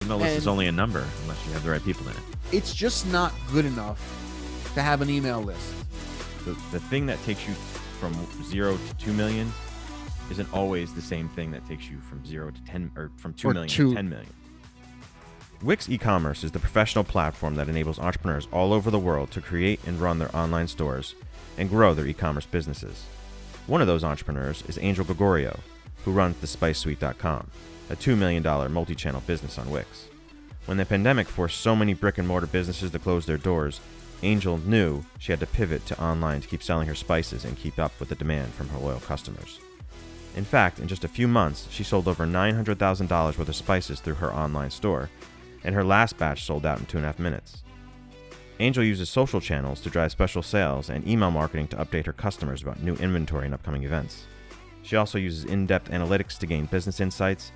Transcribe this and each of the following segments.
Email list is only a number unless you have the right people in it. It's just not good enough to have an email list. The thing that takes you from 0 to 2 million isn't always the same thing that takes you from 0 to 10 or from 2 million to 10 million. Wix e-commerce is the professional platform that enables entrepreneurs all over the world to create and run their online stores and grow their e-commerce businesses. One of those entrepreneurs is Angel Gregorio, who runs thespicesweet.com, a $2 million multi-channel business on Wix. When the pandemic forced so many brick-and-mortar businesses to close their doors, Angel knew she had to pivot to online to keep selling her spices and keep up with the demand from her loyal customers. In fact, in just a few months, she sold over $900,000 worth of spices through her online store, and her last batch sold out in 2.5 minutes. Angel uses social channels to drive special sales and email marketing to update her customers about new inventory and upcoming events. She also uses in-depth analytics to gain business insights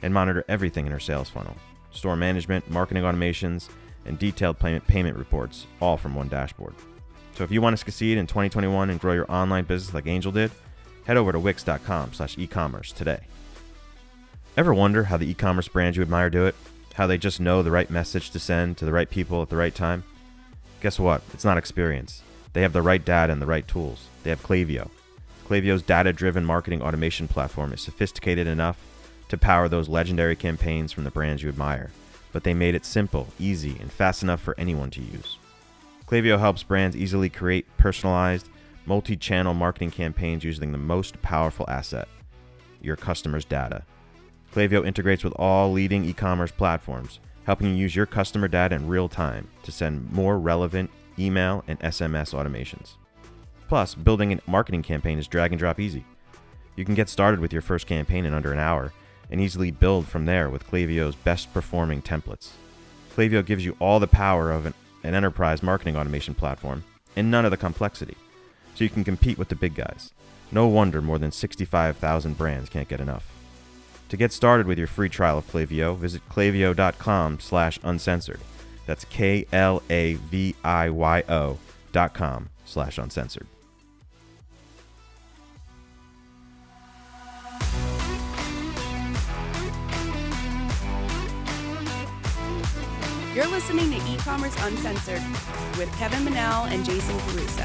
and monitor everything in her sales funnel: store management, marketing automations, and detailed payment reports, all from one dashboard. So if you want to succeed in 2021 and grow your online business like Angel did, head over to wix.com/e-commerce today. Ever wonder how the e-commerce brands you admire do it? How they just know the right message to send to the right people at the right time? Guess what? It's not experience. They have the right data and the right tools. They have Klaviyo. Klaviyo's data-driven marketing automation platform is sophisticated enough to power those legendary campaigns from the brands you admire, but they made it simple, easy, and fast enough for anyone to use. Klaviyo helps brands easily create personalized, multi-channel marketing campaigns using the most powerful asset: your customers' data. Klaviyo integrates with all leading e-commerce platforms, helping you use your customer data in real time to send more relevant email and SMS automations. Plus, building a marketing campaign is drag and drop easy. You can get started with your first campaign in under an hour and easily build from there with Klaviyo's best performing templates. Klaviyo gives you all the power of an enterprise marketing automation platform and none of the complexity, so you can compete with the big guys. No wonder more than 65,000 brands can't get enough. To get started with your free trial of Klaviyo, visit klaviyo.com/uncensored. That's KLAVIYO.com/uncensored. You're listening to E-Commerce Uncensored with Kevin Manel and Jason Caruso.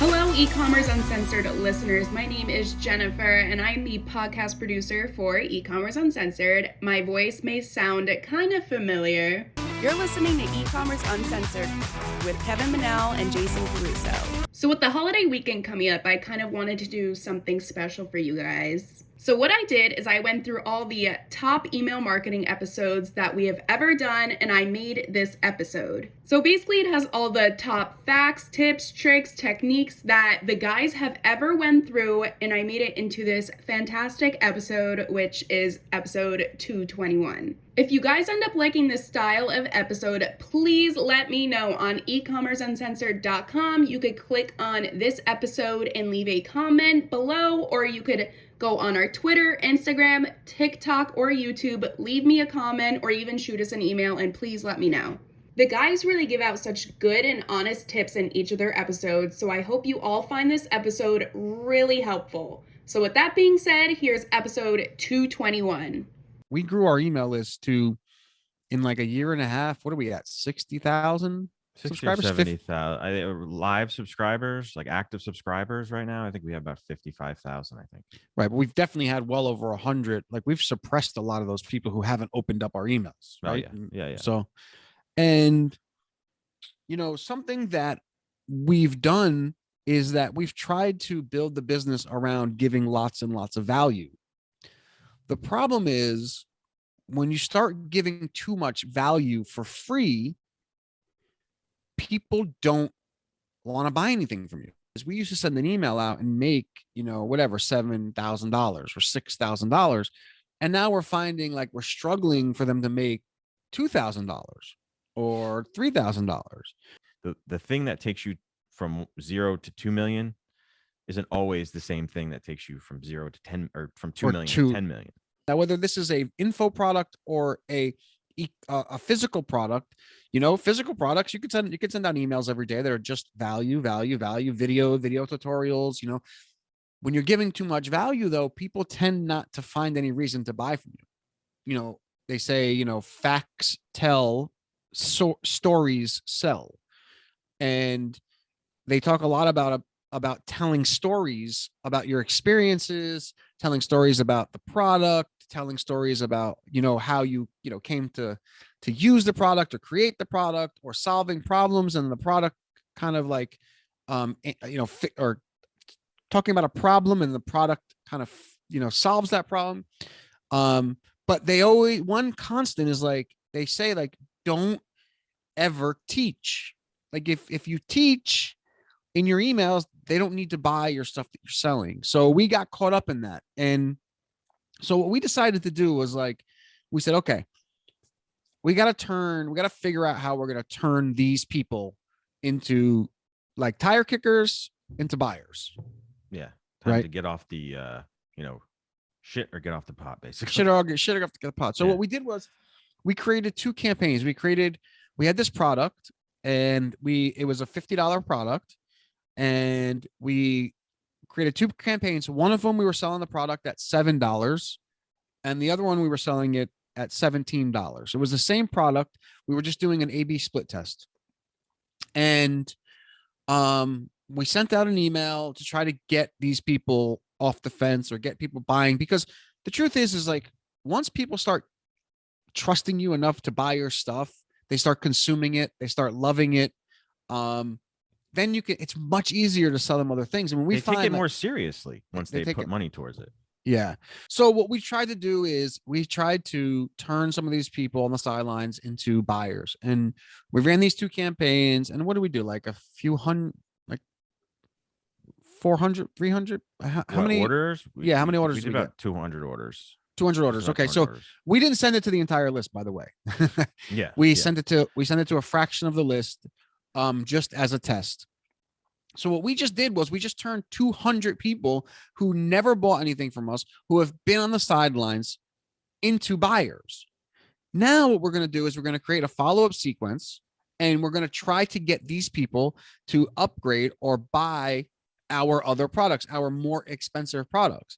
Hello, E-Commerce Uncensored listeners. My name is Jennifer, and I'm the podcast producer for E-Commerce Uncensored. My voice may sound kind of familiar. You're listening to E-Commerce Uncensored with Kevin Manel and Jason Caruso. So with the holiday weekend coming up, I kind of wanted to do something special for you guys. So what I did is I went through all the top email marketing episodes that we have ever done, and I made this episode. So basically it has all the top facts, tips, tricks, techniques that the guys have ever went through, and I made it into this fantastic episode, which is episode 221. If you guys end up liking this style of episode, please let me know on ecommerceuncensored.com. You could click on this episode and leave a comment below, or you could go on our Twitter, Instagram, TikTok, or YouTube, leave me a comment, or even shoot us an email, and please let me know. The guys really give out such good and honest tips in each of their episodes, so I hope you all find this episode really helpful. So with that being said, here's episode 221. We grew our email list to, in like a year and a half, what are we at? 60,000 subscribers? 70,000 live subscribers, like active subscribers right now. I think we have about 55,000, I think. Right. But we've definitely had well over 100. Like, we've suppressed a lot of those people who haven't opened up our emails. Right. Oh, yeah. So, and, you know, something that we've done is that we've tried to build the business around giving lots and lots of value. The problem is when you start giving too much value for free, people don't want to buy anything from you. Because we used to send an email out and make, you know, whatever, $7,000 or $6,000. And now we're finding like we're struggling for them to make $2,000 or $3,000. The thing that takes you from 0 to 2 million isn't always the same thing that takes you from 0 to 10 or from 2 million to 10 million. Now, whether this is a info product or a physical product, you know, physical products, you could send out emails every day that are just value, video tutorials, you know, When you're giving too much value, though, people tend not to find any reason to buy from you. You know, they say, you know, facts tell, so stories sell. And they talk a lot about telling stories about your experiences, telling stories about the product, telling stories about, you know, how you know, came to use the product or create the product, or solving problems, and the product kind of like, you know, or talking about a problem and the product kind of, you know, solves that problem. But they always, one constant is like, they say like, don't ever teach. Like if you teach in your emails, they don't need to buy your stuff that you're selling. So we got caught up in that. And so what we decided to do was like, we said, okay, we got to figure out how we're going to turn these people into like tire kickers into buyers. Yeah. Time right. to get off the, you know, shit or get off the pot, basically. Shit or off the pot. So what we did was we created 2 campaigns. We had this product, and it was a $50 product, and we created 2 campaigns. One of them we were selling the product at $7, and the other one we were selling it at $17. It was the same product. We were just doing an A/B split test. And we sent out an email to try to get these people off the fence or get people buying, because the truth is like, once people start trusting you enough to buy your stuff, they start consuming it, they start loving it. Then it's much easier to sell them other things. And when we take it more seriously once they put money towards it. Yeah. So what we tried to do is we tried to turn some of these people on the sidelines into buyers. And we ran these 2 campaigns. And what do we do? Like a few hundred, like 400, 300? How many orders? How many orders? We did about 200 orders. 200 orders. Okay. So we didn't send it to the entire list, by the way. We sent it to a fraction of the list, just as a test. So what we just did was we just turned 200 people who never bought anything from us, who have been on the sidelines, into buyers. Now what we're going to do is we're going to create a follow-up sequence, and we're going to try to get these people to upgrade or buy our other products, our more expensive products.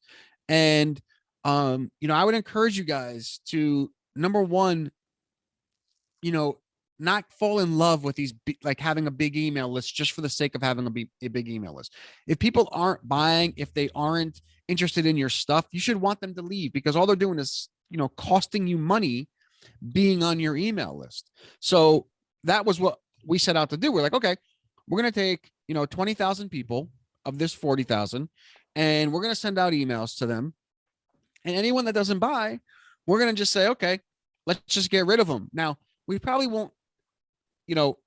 And, you know, I would encourage you guys to, number one, you know, not fall in love with these, like having a big email list just for the sake of having a big email list. If people aren't buying, if they aren't interested in your stuff, you should want them to leave, because all they're doing is, you know, costing you money being on your email list. So that was what we set out to do. We're like, okay, we're going to take, you know, 20,000 people of this 40,000, and we're going to send out emails to them. And anyone that doesn't buy, we're going to just say, okay, let's just get rid of them. Now, we probably won't, you know,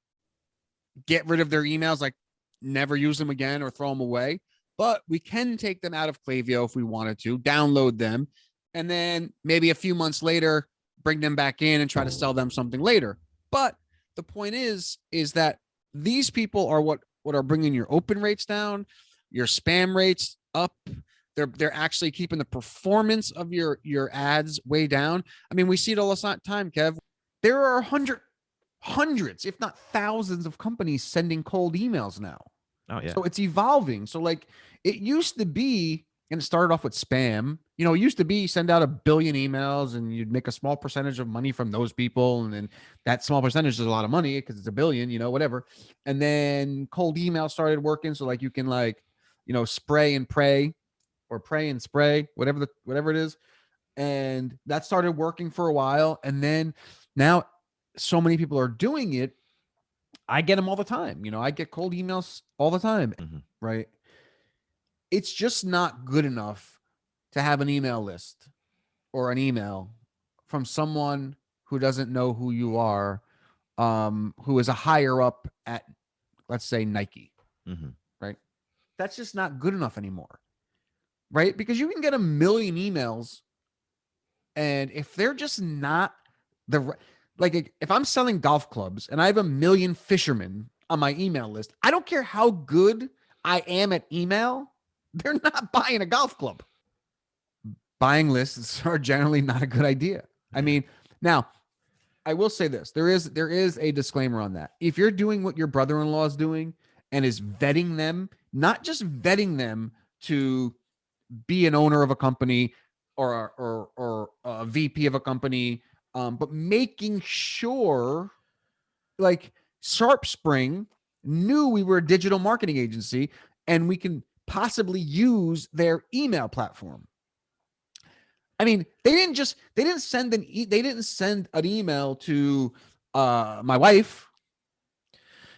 get rid of their emails, like never use them again or throw them away, but we can take them out of Klaviyo if we wanted to, download them, and then maybe a few months later, bring them back in and try to sell them something later. But the point is that these people are what are bringing your open rates down, your spam rates up. They're actually keeping the performance of your ads way down. I mean, we see it all the time, Kev. There are hundreds, if not thousands, of companies sending cold emails now. Oh yeah. So it's evolving. So like it used to be, and it started off with spam. You know, it used to be send out 1 billion emails and you'd make a small percentage of money from those people. And then that small percentage is a lot of money because it's 1 billion, you know, whatever. And then cold email started working. So like you can, like, you know, spray and pray, or pray and spray, whatever it is. And that started working for a while. And then now so many people are doing it. I get them all the time. You know, I get cold emails all the time, right? It's just not good enough to have an email list or an email from someone who doesn't know who you are, who is a higher up at, let's say, Nike, right? That's just not good enough anymore, right? Because you can get 1 million emails, and if they're just not like, if I'm selling golf clubs and I have 1 million fishermen on my email list, I don't care how good I am at email, they're not buying a golf club. Buying lists are generally not a good idea. I mean, now I will say this. There is a disclaimer on that. If you're doing what your brother-in-law is doing and is vetting them, not just vetting them to be an owner of a company or a VP of a company, but making sure, like, Sharp Spring knew we were a digital marketing agency and we can possibly use their email platform. I mean, they didn't send an email to my wife.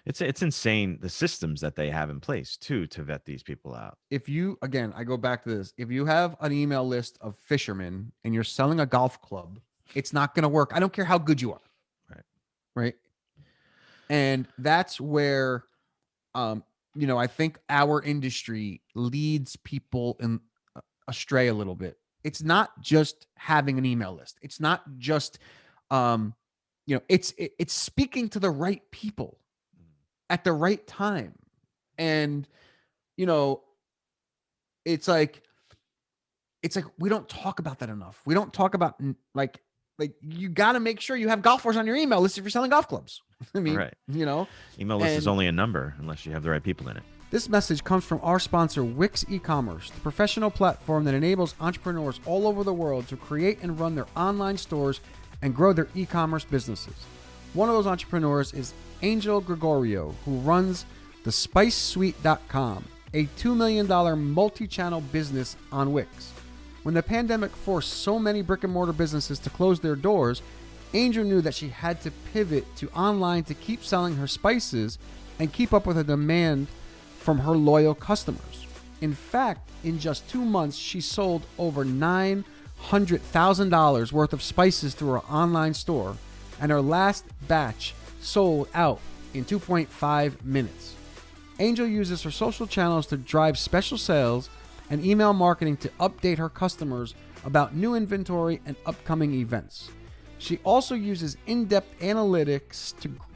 It's insane, the systems that they have in place too to vet these people out. If you, again, I go back to this. If you have an email list of fishermen and you're selling a golf club, it's not going to work. I don't care how good you are. Right. And that's where, I think our industry leads people astray a little bit. It's not just having an email list. It's not just, it's speaking to the right people at the right time. And, it's like we don't talk about that enough. We don't talk about like you got to make sure you have golfers on your email list if you're selling golf clubs. I mean, right. Email list is only a number unless you have the right people in it. This message comes from our sponsor, Wix e-commerce, the professional platform that enables entrepreneurs all over the world to create and run their online stores and grow their e-commerce businesses. One of those entrepreneurs is Angel Gregorio, who runs thespicesuite.com, a $2 million multi-channel business on Wix. When the pandemic forced so many brick-and-mortar businesses to close their doors, Angel knew that she had to pivot to online to keep selling her spices and keep up with the demand from her loyal customers. In fact, in just 2 months, she sold over $900,000 worth of spices through her online store, and her last batch sold out in 2.5 minutes. Angel uses her social channels to drive special sales and email marketing to update her customers about new inventory and upcoming events. She also uses in-depth analytics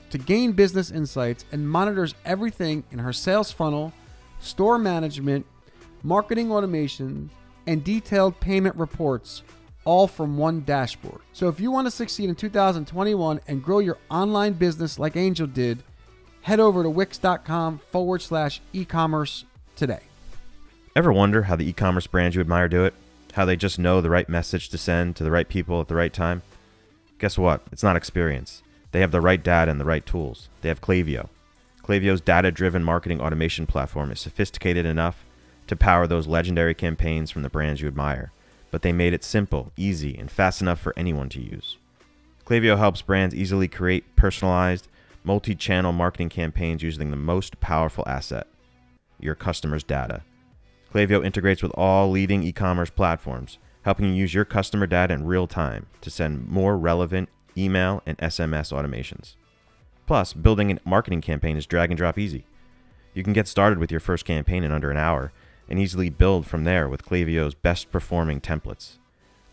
to gain business insights and monitors everything in her sales funnel, store management, marketing automation, and detailed payment reports, all from one dashboard. So if you want to succeed in 2021 and grow your online business like Angel did, head over to wix.com/e-commerce today. Ever wonder how the e-commerce brands you admire do it? How they just know the right message to send to the right people at the right time? Guess what? It's not experience. They have the right data and the right tools. They have Klaviyo. Klaviyo's data-driven marketing automation platform is sophisticated enough to power those legendary campaigns from the brands you admire, but they made it simple, easy, and fast enough for anyone to use. Klaviyo helps brands easily create personalized, multi-channel marketing campaigns using the most powerful asset, your customers' data. Klaviyo integrates with all leading e-commerce platforms, helping you use your customer data in real time to send more relevant email and SMS automations. Plus, building a marketing campaign is drag and drop easy. You can get started with your first campaign in under an hour and easily build from there with Klaviyo's best performing templates.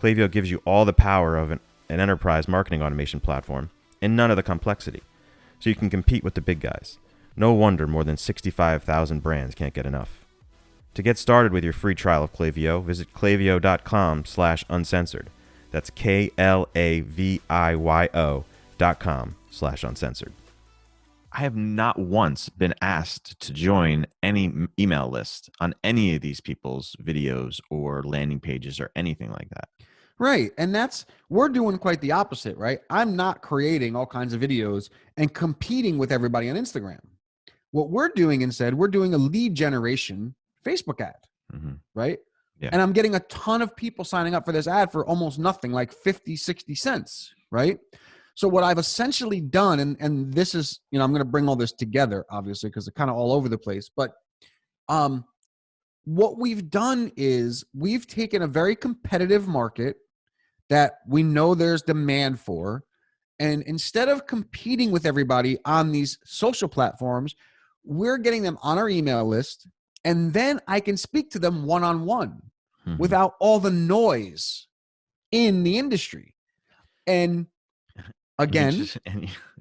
Klaviyo gives you all the power of an enterprise marketing automation platform and none of the complexity, so you can compete with the big guys. No wonder more than 65,000 brands can't get enough. To get started with your free trial of Klaviyo, visit klaviyo.com/uncensored. That's KLAVIYO.com/uncensored. I have not once been asked to join any email list on any of these people's videos or landing pages or anything like that. Right. And we're doing quite the opposite, right? I'm not creating all kinds of videos and competing with everybody on Instagram. What we're doing instead, we're doing a lead generation Facebook ad, right? Yeah. And I'm getting a ton of people signing up for this ad for almost nothing, like 50, 60 cents, right? So what I've essentially done, and this is, I'm going to bring all this together, obviously, because they're kind of all over the place. But what we've done is we've taken a very competitive market that we know there's demand for. And instead of competing with everybody on these social platforms, we're getting them on our email list. And then I can speak to them one-on-one without all the noise in the industry. And again,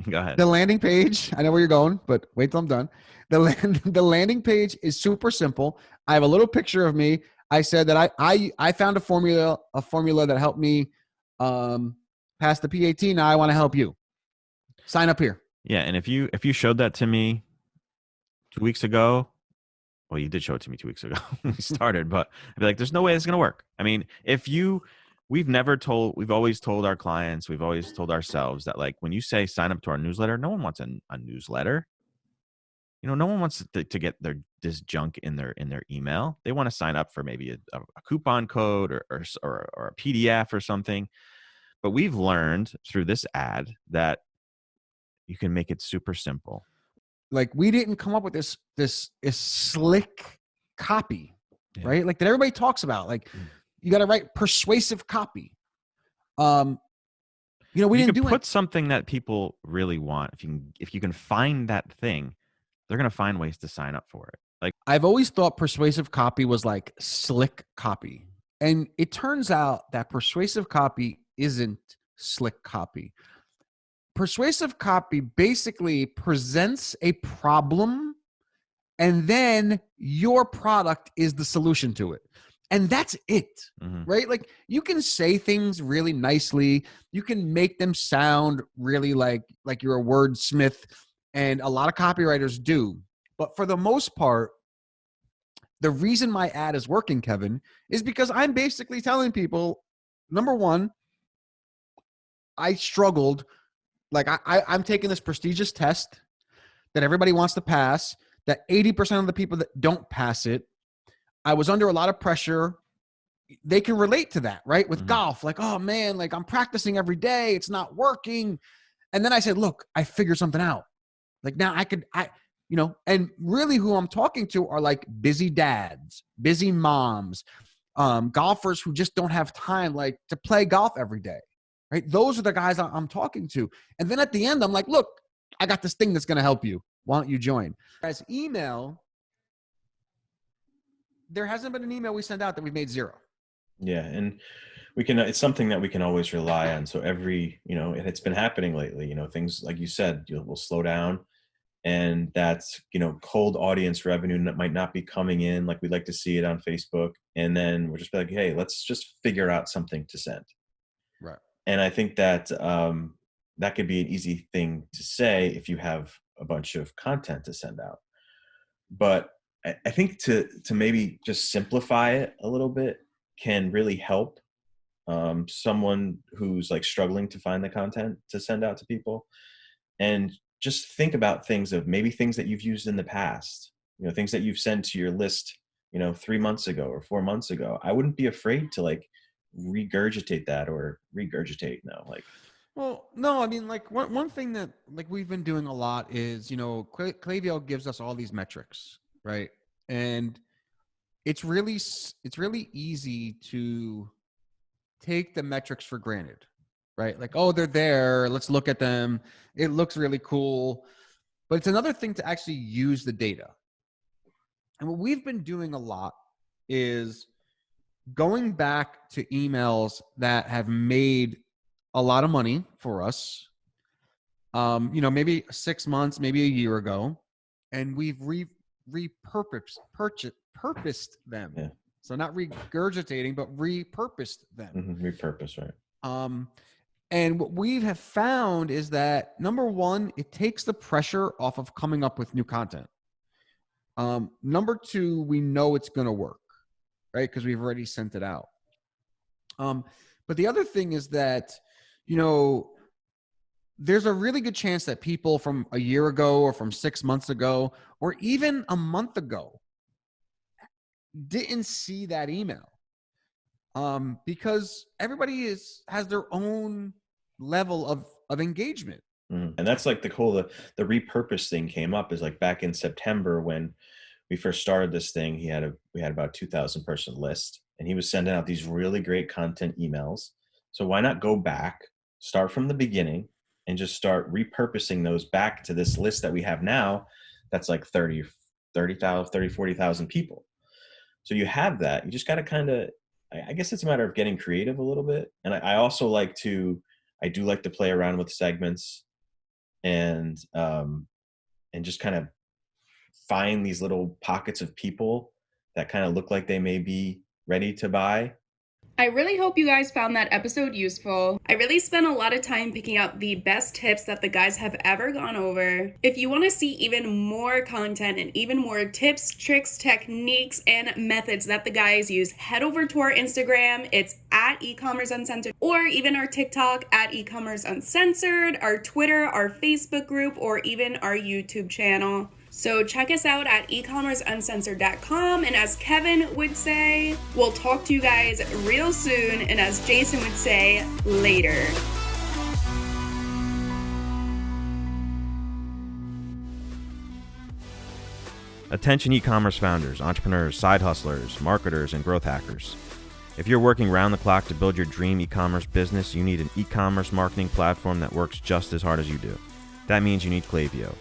go ahead. The landing page, I know where you're going, but wait till I'm done. The landing page is super simple. I have a little picture of me. I said that I found a formula that helped me pass the PAT. Now I want to help you. Sign up here. Yeah, and if you showed that to me 2 weeks ago, well, you did show it to me 2 weeks ago when we started, but I'd be like, there's no way it's going to work. I mean, we've always told our clients, we've always told ourselves that, like, when you say sign up to our newsletter, no one wants a newsletter. No one wants to get this junk in their email. They want to sign up for maybe a coupon code or a PDF or something. But we've learned through this ad that you can make it super simple. Like, we didn't come up with this slick copy, right? Like, that everybody talks about. Like, you got to write persuasive copy. We didn't put something that people really want. If you can find that thing, they're going to find ways to sign up for it. Like, I've always thought persuasive copy was like slick copy. And it turns out that persuasive copy isn't slick copy. Persuasive copy basically presents a problem, and then your product is the solution to it. And that's it, right? Like, you can say things really nicely. You can make them sound really like you're a wordsmith, and a lot of copywriters do. But for the most part, the reason my ad is working, Kevin, is because I'm basically telling people, number one, I struggled. Like, I'm taking this prestigious test that everybody wants to pass, that 80% of the people that don't pass it, I was under a lot of pressure. They can relate to that, right? With golf, like, oh man, like, I'm practicing every day, it's not working. And then I said, look, I figured something out. Like, now and really who I'm talking to are like busy dads, busy moms, golfers who just don't have time, like, to play golf every day. Right? Those are the guys I'm talking to. And then at the end, I'm like, look, I got this thing that's going to help you. Why don't you join? As email, there hasn't been an email we send out that we've made zero. Yeah. And it's something that we can always rely on. So and it's been happening lately, things like you said, will slow down, and that's, cold audience revenue that might not be coming in like we'd like to see it on Facebook. And then we'll just be like, hey, let's just figure out something to send. Right. And I think that that could be an easy thing to say if you have a bunch of content to send out. But I think to maybe just simplify it a little bit can really help someone who's like struggling to find the content to send out to people. And just think about things that you've used in the past, things that you've sent to your list, 3 months ago or 4 months ago. I wouldn't be afraid to like regurgitate that or regurgitate now. Like, well, no, I mean, like, one thing that, like, we've been doing a lot is, Klaviyo gives us all these metrics, right? And it's really easy to take the metrics for granted, right? Like, oh, they're there, let's look at them, it looks really cool. But it's another thing to actually use the data. And what we've been doing a lot is going back to emails that have made a lot of money for us, maybe 6 months, maybe a year ago, and we've repurposed them. Yeah. So not regurgitating, but repurposed them. Repurpose, right? And what we have found is that, number one, it takes the pressure off of coming up with new content. Number two, we know it's going to work, right? Because we've already sent it out. But the other thing is that, there's a really good chance that people from a year ago or from 6 months ago or even a month ago didn't see that email, because everybody has their own level of engagement. And that's like the repurpose thing came up is like back in September when we first started this thing. We had about 2,000 person list, and he was sending out these really great content emails. So why not go back, start from the beginning, and just start repurposing those back to this list that we have now. That's like 40,000 people. So you have that. You just got to I guess it's a matter of getting creative a little bit. And I also I do like to play around with segments and just kind of find these little pockets of people that kind of look like they may be ready to buy. I really hope you guys found that episode useful. I really spent a lot of time picking out the best tips that the guys have ever gone over. If you want to see even more content and even more tips, tricks, techniques, and methods that the guys use, head over to our Instagram. It's at e-commerce uncensored, or even our TikTok at e-commerce uncensored, our Twitter, our Facebook group, or even our YouTube channel. So check us out at ecommerceuncensored.com, and as Kevin would say, we'll talk to you guys real soon, and as Jason would say, later. Attention e-commerce founders, entrepreneurs, side hustlers, marketers, and growth hackers. If you're working round the clock to build your dream e-commerce business, you need an e-commerce marketing platform that works just as hard as you do. That means you need Klaviyo.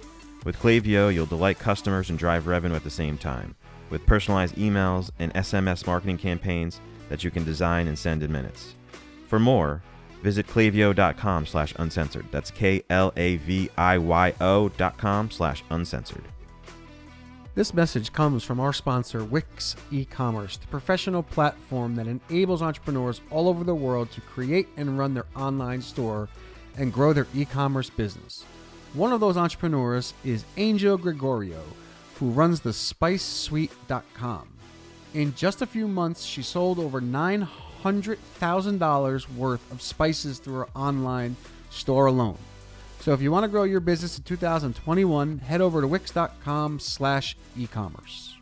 With Klaviyo, you'll delight customers and drive revenue at the same time, with personalized emails and SMS marketing campaigns that you can design and send in minutes. For more, visit klaviyo.com/uncensored. That's KLAVIYO.com/uncensored. This message comes from our sponsor, Wix e-commerce, the professional platform that enables entrepreneurs all over the world to create and run their online store and grow their e-commerce business. One of those entrepreneurs is Angel Gregorio, who runs the SpiceSuite.com. In just a few months, she sold over $900,000 worth of spices through her online store alone. So if you want to grow your business in 2021, head over to Wix.com/e-commerce.